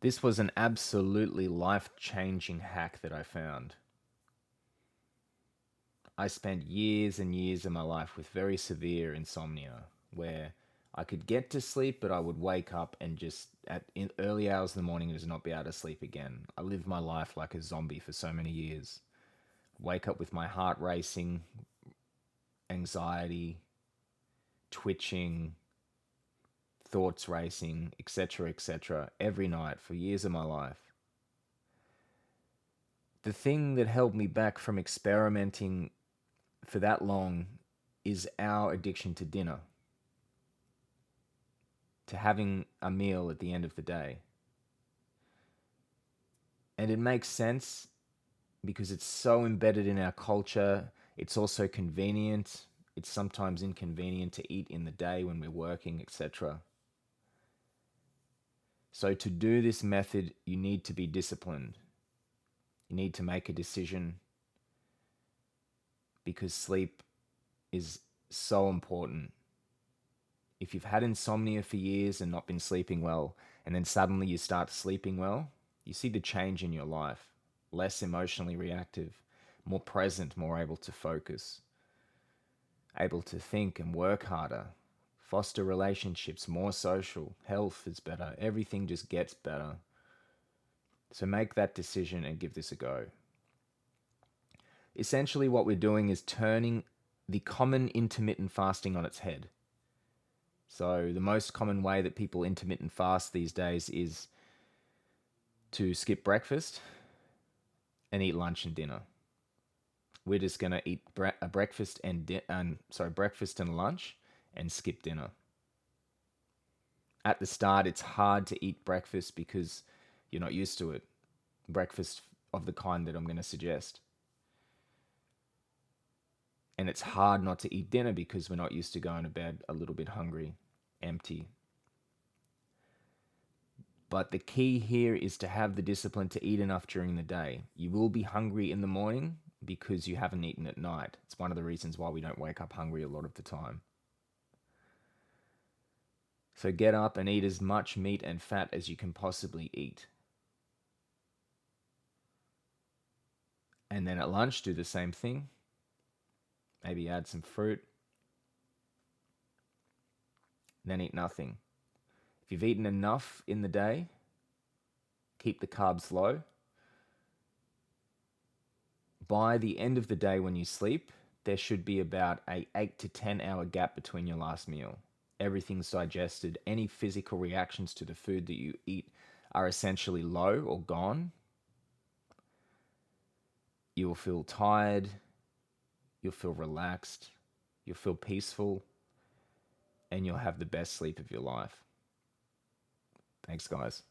This was an absolutely life-changing hack that I found. I spent years and years of my life with very severe insomnia where I could get to sleep, but I would wake up and just in early hours of the morning just not be able to sleep again. I lived my life like a zombie for so many years. Wake up with my heart racing, anxiety, twitching, thoughts racing, etc., every night for years of my life. The thing that held me back from experimenting for that long is our addiction to dinner, to having a meal at the end of the day. And it makes sense because it's so embedded in our culture. It's also convenient. It's sometimes inconvenient to eat in the day when we're working, etc. So to do this method, you need to be disciplined. You need to make a decision because sleep is so important. If you've had insomnia for years and not been sleeping well, and then suddenly you start sleeping well, you see the change in your life. Less emotionally reactive, more present, more able to focus, able to think and work harder, foster relationships, more social, health is better, everything just gets better. So make that decision and give this a go. Essentially, what we're doing is turning the common intermittent fasting on its head. So, the most common way that people intermittent fast these days is to skip breakfast and eat lunch and dinner. We're just gonna eat a breakfast breakfast and lunch and skip dinner. At the start, it's hard to eat breakfast because you're not used to it. Breakfast of the kind that I'm going to suggest. And it's hard not to eat dinner because we're not used to going to bed a little bit hungry, empty. But the key here is to have the discipline to eat enough during the day. You will be hungry in the morning because you haven't eaten at night. It's one of the reasons why we don't wake up hungry a lot of the time. So get up and eat as much meat and fat as you can possibly eat. And then at lunch, do the same thing. Maybe add some fruit. Then eat nothing. If you've eaten enough in the day, keep the carbs low. By the end of the day when you sleep, there should be about a 8 to 10 hour gap between your last meal. Everything's digested. Any physical reactions to the food that you eat are essentially low or gone. You will feel tired. You'll feel relaxed. You'll feel peaceful. And you'll have the best sleep of your life. Thanks, guys.